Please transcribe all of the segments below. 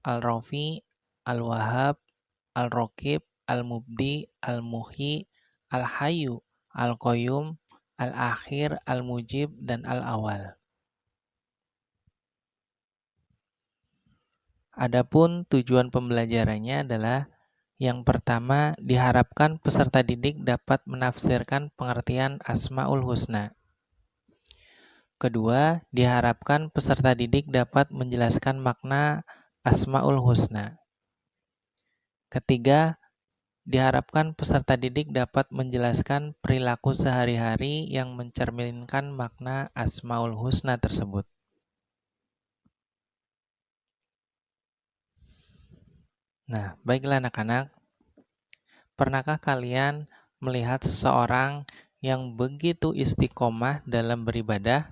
Al-Rafi, Al-Wahhab, Al-Raqib, Al-Mubdi, Al-Muhyi, Al-Hayyu, Al-Qayyum, Al-Akhir, Al-Mujib, dan Al-Awal. Adapun tujuan pembelajarannya adalah yang pertama, diharapkan peserta didik dapat menafsirkan pengertian Asmaul Husna. Kedua, diharapkan peserta didik dapat menjelaskan makna Asmaul Husna. Ketiga, diharapkan peserta didik dapat menjelaskan perilaku sehari-hari yang mencerminkan makna Asmaul Husna tersebut. Nah, baiklah anak-anak, pernahkah kalian melihat seseorang yang begitu istiqomah dalam beribadah?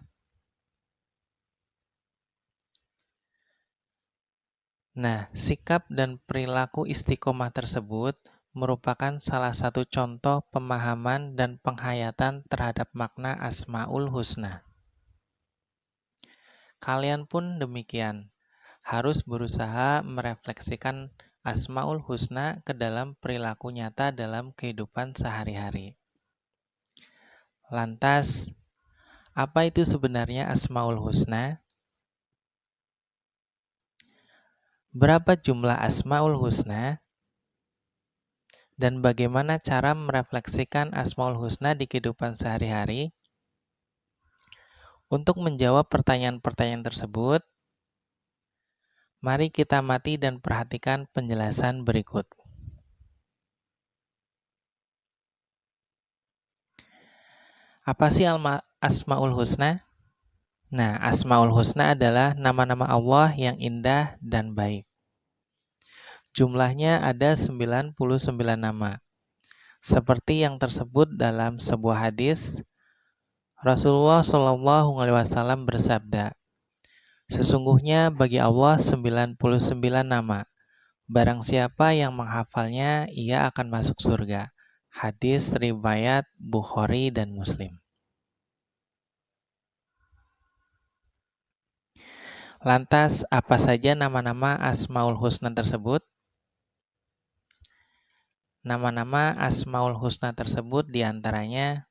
Nah, sikap dan perilaku istiqomah tersebut merupakan salah satu contoh pemahaman dan penghayatan terhadap makna Asmaul Husna. Kalian pun demikian, harus berusaha merefleksikan Asmaul Husna ke dalam perilaku nyata dalam kehidupan sehari-hari. Lantas, apa itu sebenarnya Asmaul Husna? Berapa jumlah Asmaul Husna? Dan bagaimana cara merefleksikan Asmaul Husna di kehidupan sehari-hari? Untuk menjawab pertanyaan-pertanyaan tersebut, mari kita amati dan perhatikan penjelasan berikut. Apa sih Asmaul Husna? Nah, Asmaul Husna adalah nama-nama Allah yang indah dan baik. Jumlahnya ada 99 nama. Seperti yang tersebut dalam sebuah hadis, Rasulullah SAW bersabda, "Sesungguhnya bagi Allah 99 nama. Barang siapa yang menghafalnya, ia akan masuk surga." Hadis riwayat Bukhari dan Muslim. Lantas, apa saja nama-nama Asmaul Husna tersebut? Nama-nama Asmaul Husna tersebut diantaranya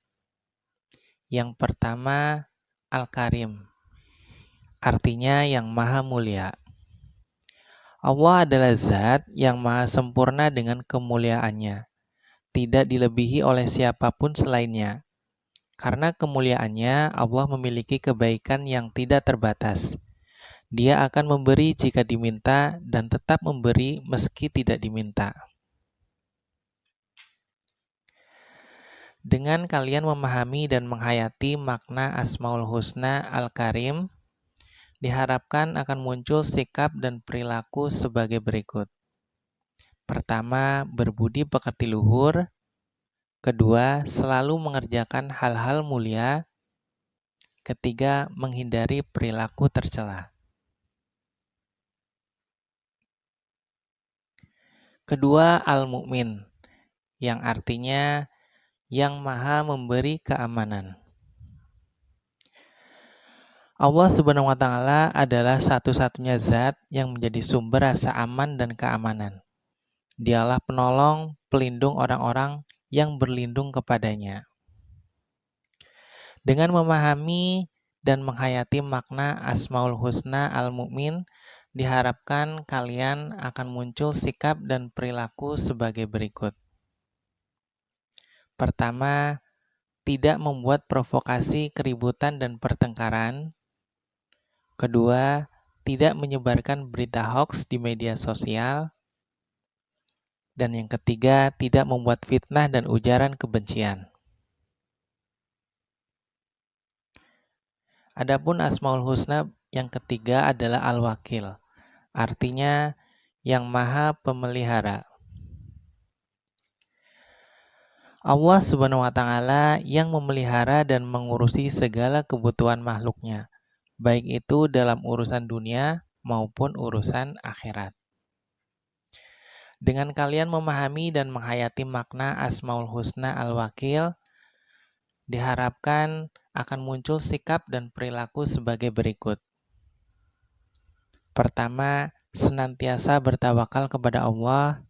yang pertama Al-Karim, artinya yang maha mulia. Allah adalah zat yang maha sempurna dengan kemuliaannya, tidak dilebihi oleh siapapun selainnya. Karena kemuliaannya, Allah memiliki kebaikan yang tidak terbatas. Dia akan memberi jika diminta dan tetap memberi meski tidak diminta. Dengan kalian memahami dan menghayati makna Asmaul Husna Al-Karim, diharapkan akan muncul sikap dan perilaku sebagai berikut. Pertama, berbudi pekerti luhur. Kedua, selalu mengerjakan hal-hal mulia. Ketiga, menghindari perilaku tercela. Kedua, Al-Mu'min, yang artinya yang maha memberi keamanan. Allah Subhanahu wa Ta'ala adalah satu-satunya zat yang menjadi sumber rasa aman dan keamanan. Dialah penolong, pelindung orang-orang yang berlindung kepadanya. Dengan memahami dan menghayati makna Asmaul Husna Al-Mu'min, diharapkan kalian akan muncul sikap dan perilaku sebagai berikut. Pertama, tidak membuat provokasi keributan dan pertengkaran. Kedua, tidak menyebarkan berita hoaks di media sosial. Dan yang ketiga, tidak membuat fitnah dan ujaran kebencian. Adapun Asmaul Husna yang ketiga adalah Al-Wakil, artinya yang maha pemelihara. Allah Subhanahu wa Ta'ala yang memelihara dan mengurusi segala kebutuhan makhluknya, baik itu dalam urusan dunia maupun urusan akhirat. Dengan kalian memahami dan menghayati makna Asmaul Husna Al-Wakil, diharapkan akan muncul sikap dan perilaku sebagai berikut. Pertama, senantiasa bertawakal kepada Allah.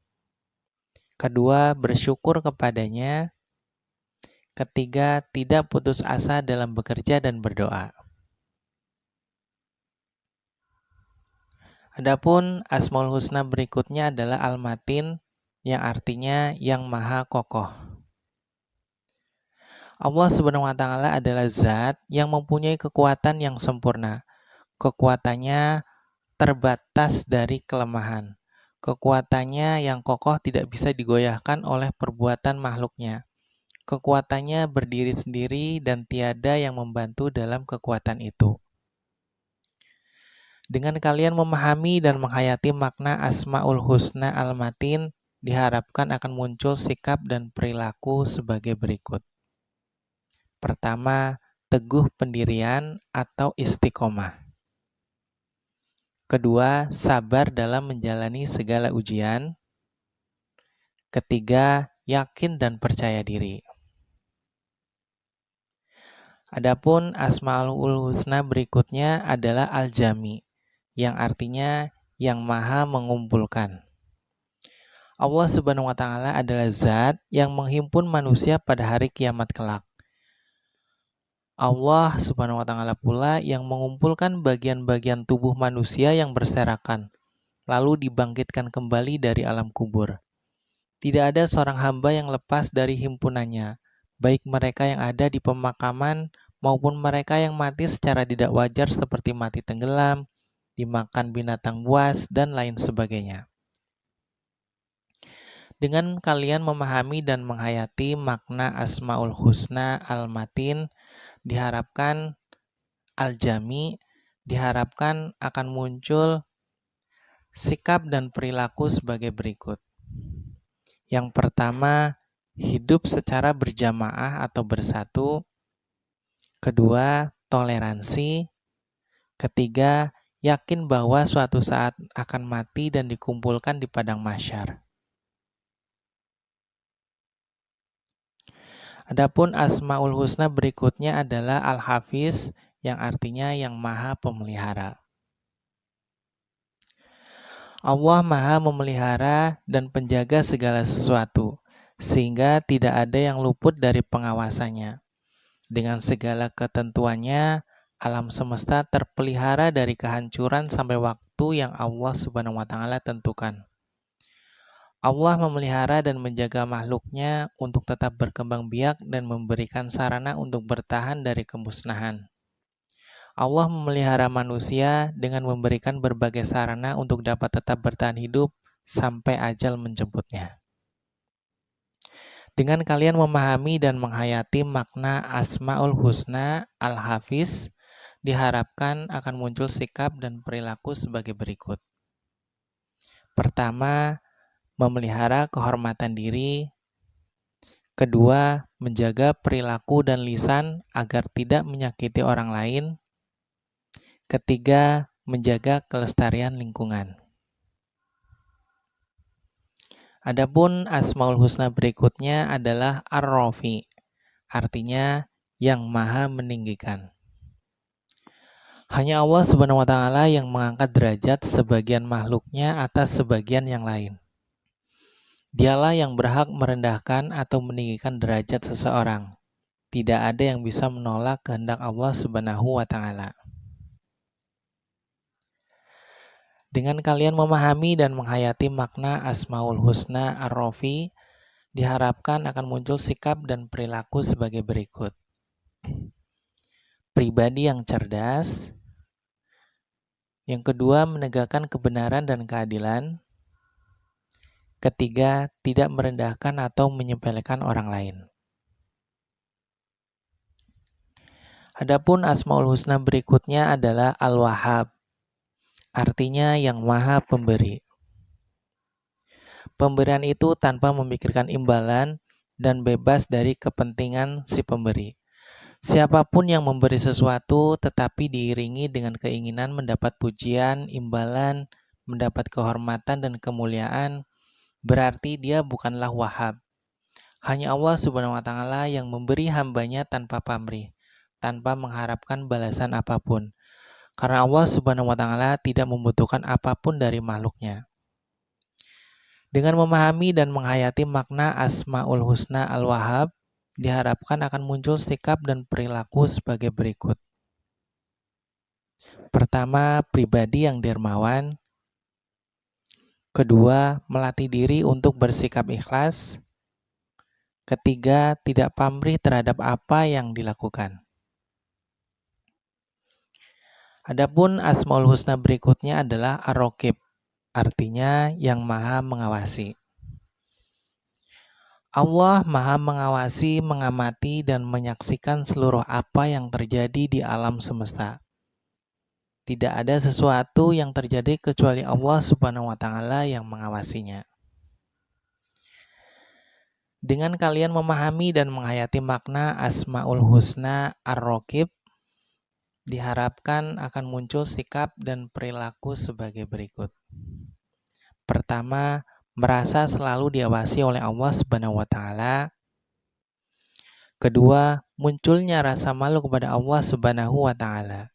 Kedua, bersyukur kepadanya. Ketiga, tidak putus asa dalam bekerja dan berdoa. Adapun Asmaul Husna berikutnya adalah Al-Matin, yang artinya yang maha kokoh. Allah Subhanahu wa Ta'ala adalah zat yang mempunyai kekuatan yang sempurna. Kekuatannya terbatas dari kelemahan. Kekuatannya yang kokoh tidak bisa digoyahkan oleh perbuatan makhluknya. Kekuatannya berdiri sendiri dan tiada yang membantu dalam kekuatan itu. Dengan kalian memahami dan menghayati makna Asmaul Husna Al-Matin, diharapkan akan muncul sikap dan perilaku sebagai berikut. Pertama, teguh pendirian atau istiqomah. Kedua, sabar dalam menjalani segala ujian. Ketiga, yakin dan percaya diri. Adapun Asmaul Husna berikutnya adalah Al-Jami, yang artinya yang maha mengumpulkan. Allah Subhanahu wa Ta'ala adalah zat yang menghimpun manusia pada hari kiamat kelak. Allah Subhanahu wa Ta'ala pula yang mengumpulkan bagian-bagian tubuh manusia yang berserakan, lalu dibangkitkan kembali dari alam kubur. Tidak ada seorang hamba yang lepas dari himpunannya, baik mereka yang ada di pemakaman maupun mereka yang mati secara tidak wajar seperti mati tenggelam, dimakan binatang buas, dan lain sebagainya. Dengan kalian memahami dan menghayati makna Asmaul Husna Al-Matin, diharapkan Al-Jami, diharapkan akan muncul sikap dan perilaku sebagai berikut. Yang pertama, hidup secara berjamaah atau bersatu. Kedua, toleransi. Ketiga, yakin bahwa suatu saat akan mati dan dikumpulkan di padang mahsyar. Adapun Asmaul Husna berikutnya adalah Al-Hafiz, yang artinya yang maha pemelihara. Allah maha memelihara dan penjaga segala sesuatu, sehingga tidak ada yang luput dari pengawasannya. Dengan segala ketentuannya, alam semesta terpelihara dari kehancuran sampai waktu yang Allah Subhanahu wa Ta'ala tentukan. Allah memelihara dan menjaga makhluknya untuk tetap berkembang biak dan memberikan sarana untuk bertahan dari kemusnahan. Allah memelihara manusia dengan memberikan berbagai sarana untuk dapat tetap bertahan hidup sampai ajal menjemputnya. Dengan kalian memahami dan menghayati makna Asmaul Husna Al-Hafiz, diharapkan akan muncul sikap dan perilaku sebagai berikut. Pertama, memelihara kehormatan diri. Kedua, menjaga perilaku dan lisan agar tidak menyakiti orang lain. Ketiga, menjaga kelestarian lingkungan. Adapun Asmaul Husna berikutnya adalah Ar-Rafi, artinya yang maha meninggikan. Hanya Allah Subhanahu wa Ta'ala yang mengangkat derajat sebagian makhluknya atas sebagian yang lain. Dialah yang berhak merendahkan atau meninggikan derajat seseorang. Tidak ada yang bisa menolak kehendak Allah Subhanahu wa Ta'ala. Dengan kalian memahami dan menghayati makna Asmaul Husna Ar-Rafi, diharapkan akan muncul sikap dan perilaku sebagai berikut. Pribadi yang cerdas. Yang kedua, menegakkan kebenaran dan keadilan. Ketiga, tidak merendahkan atau menyepelekan orang lain. Adapun Asmaul Husna berikutnya adalah Al-Wahhab, artinya yang maha pemberi. Pemberian itu tanpa memikirkan imbalan dan bebas dari kepentingan si pemberi. Siapapun yang memberi sesuatu tetapi diiringi dengan keinginan mendapat pujian, imbalan, mendapat kehormatan dan kemuliaan, berarti dia bukanlah wahhab. Hanya Allah Subhanahu wa Ta'ala yang memberi hambanya tanpa pamrih, tanpa mengharapkan balasan apapun. Karena Allah Subhanahu wa Ta'ala tidak membutuhkan apapun dari makhluknya. Dengan memahami dan menghayati makna Asmaul Husna Al-Wahhab, diharapkan akan muncul sikap dan perilaku sebagai berikut. Pertama, pribadi yang dermawan. Kedua, melatih diri untuk bersikap ikhlas. Ketiga, tidak pamrih terhadap apa yang dilakukan. Adapun Asmaul Husna berikutnya adalah Ar-Raqib, artinya yang maha mengawasi. Allah maha mengawasi, mengamati, dan menyaksikan seluruh apa yang terjadi di alam semesta. Tidak ada sesuatu yang terjadi kecuali Allah Subhanahu wa Ta'ala yang mengawasinya. Dengan kalian memahami dan menghayati makna Asmaul Husna Ar-Raqib, diharapkan akan muncul sikap dan perilaku sebagai berikut. Pertama, merasa selalu diawasi oleh Allah Subhanahu wa Ta'ala. Kedua, munculnya rasa malu kepada Allah Subhanahu wa Ta'ala.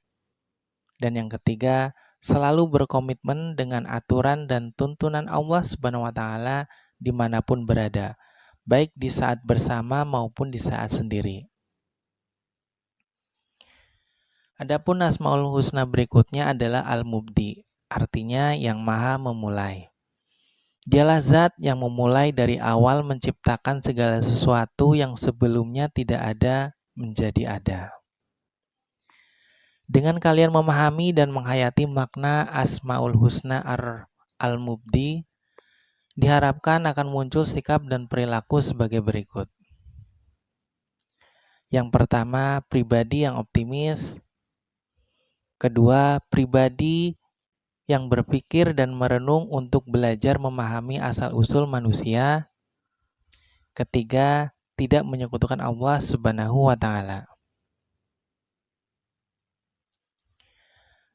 Dan yang ketiga, selalu berkomitmen dengan aturan dan tuntunan Allah Subhanahu wa Ta'ala dimanapun berada, baik di saat bersama maupun di saat sendiri. Adapun Asmaul Husna berikutnya adalah Al-Mubdi, artinya yang maha memulai. Dialah zat yang memulai dari awal menciptakan segala sesuatu yang sebelumnya tidak ada menjadi ada. Dengan kalian memahami dan menghayati makna Asmaul Husna Al-Mubdi, diharapkan akan muncul sikap dan perilaku sebagai berikut. Yang pertama, pribadi yang optimis. Kedua, pribadi yang berpikir dan merenung untuk belajar memahami asal-usul manusia. Ketiga, tidak menyekutukan Allah Subhanahu wa Ta'ala.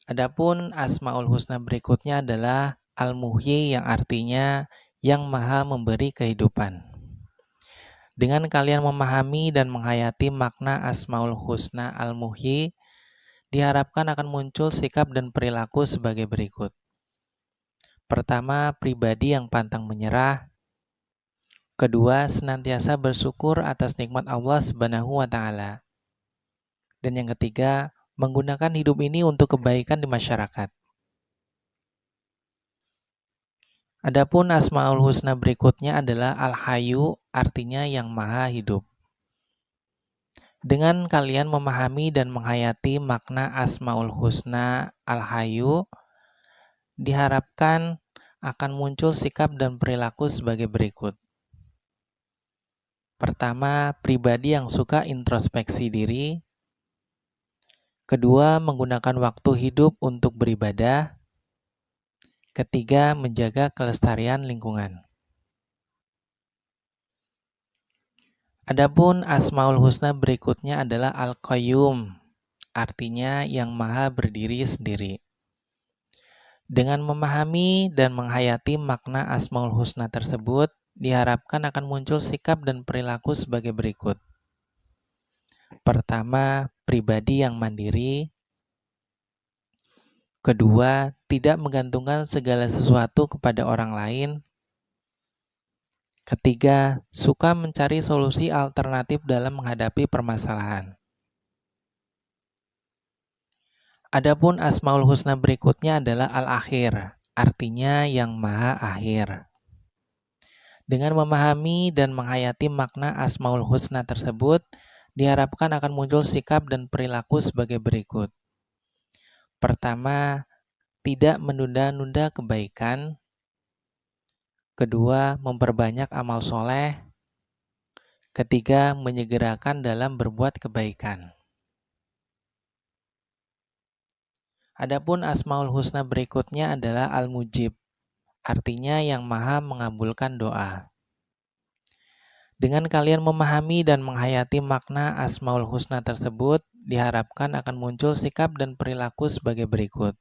Adapun Asmaul Husna berikutnya adalah Al-Muhyi, yang artinya yang maha memberi kehidupan. Dengan kalian memahami dan menghayati makna Asmaul Husna Al-Muhyi, diharapkan akan muncul sikap dan perilaku sebagai berikut. Pertama, pribadi yang pantang menyerah. Kedua, senantiasa bersyukur atas nikmat Allah Subhanahu wa Ta'ala. Dan yang ketiga, menggunakan hidup ini untuk kebaikan di masyarakat. Adapun Asmaul Husna berikutnya adalah Al-Hayyu, artinya yang maha hidup. Dengan kalian memahami dan menghayati makna Asmaul Husna Al-Hayyu, diharapkan akan muncul sikap dan perilaku sebagai berikut. Pertama, pribadi yang suka introspeksi diri. Kedua, menggunakan waktu hidup untuk beribadah. Ketiga, menjaga kelestarian lingkungan. Adapun Asmaul Husna berikutnya adalah Al-Qayyum, artinya yang maha berdiri sendiri. Dengan memahami dan menghayati makna Asmaul Husna tersebut, diharapkan akan muncul sikap dan perilaku sebagai berikut. Pertama, pribadi yang mandiri. Kedua, tidak menggantungkan segala sesuatu kepada orang lain. Ketiga, suka mencari solusi alternatif dalam menghadapi permasalahan. Adapun Asmaul Husna berikutnya adalah Al-Akhir, artinya yang maha akhir. Dengan memahami dan menghayati makna Asmaul Husna tersebut, diharapkan akan muncul sikap dan perilaku sebagai berikut. Pertama, tidak menunda-nunda kebaikan. Kedua, memperbanyak amal soleh. Ketiga, menyegerakan dalam berbuat kebaikan. Adapun Asmaul Husna berikutnya adalah Al-Mujib, artinya yang maha mengabulkan doa. Dengan kalian memahami dan menghayati makna Asmaul Husna tersebut, diharapkan akan muncul sikap dan perilaku sebagai berikut.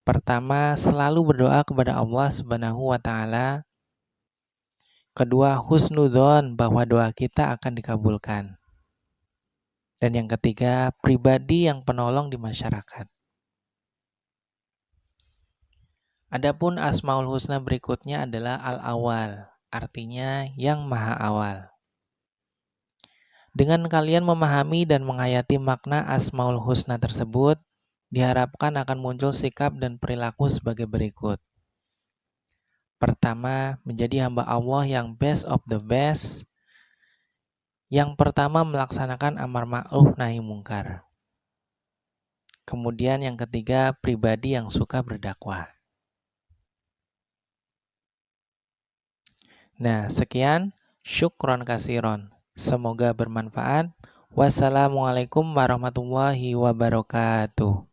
Pertama, selalu berdoa kepada Allah Subhanahu wa Ta'ala. Kedua, husnudzon, bahwa doa kita akan dikabulkan. Dan yang ketiga, pribadi yang penolong di masyarakat. Adapun Asmaul Husna berikutnya adalah Al-Awal, artinya yang maha awal. Dengan kalian memahami dan menghayati makna Asmaul Husna tersebut, diharapkan akan muncul sikap dan perilaku sebagai berikut. Pertama, menjadi hamba Allah yang best of the best. Yang pertama, melaksanakan amar ma'ruf nahi mungkar. Kemudian yang ketiga, pribadi yang suka berdakwah. Nah, sekian. Syukron kasiron. Semoga bermanfaat. Wassalamualaikum warahmatullahi wabarakatuh.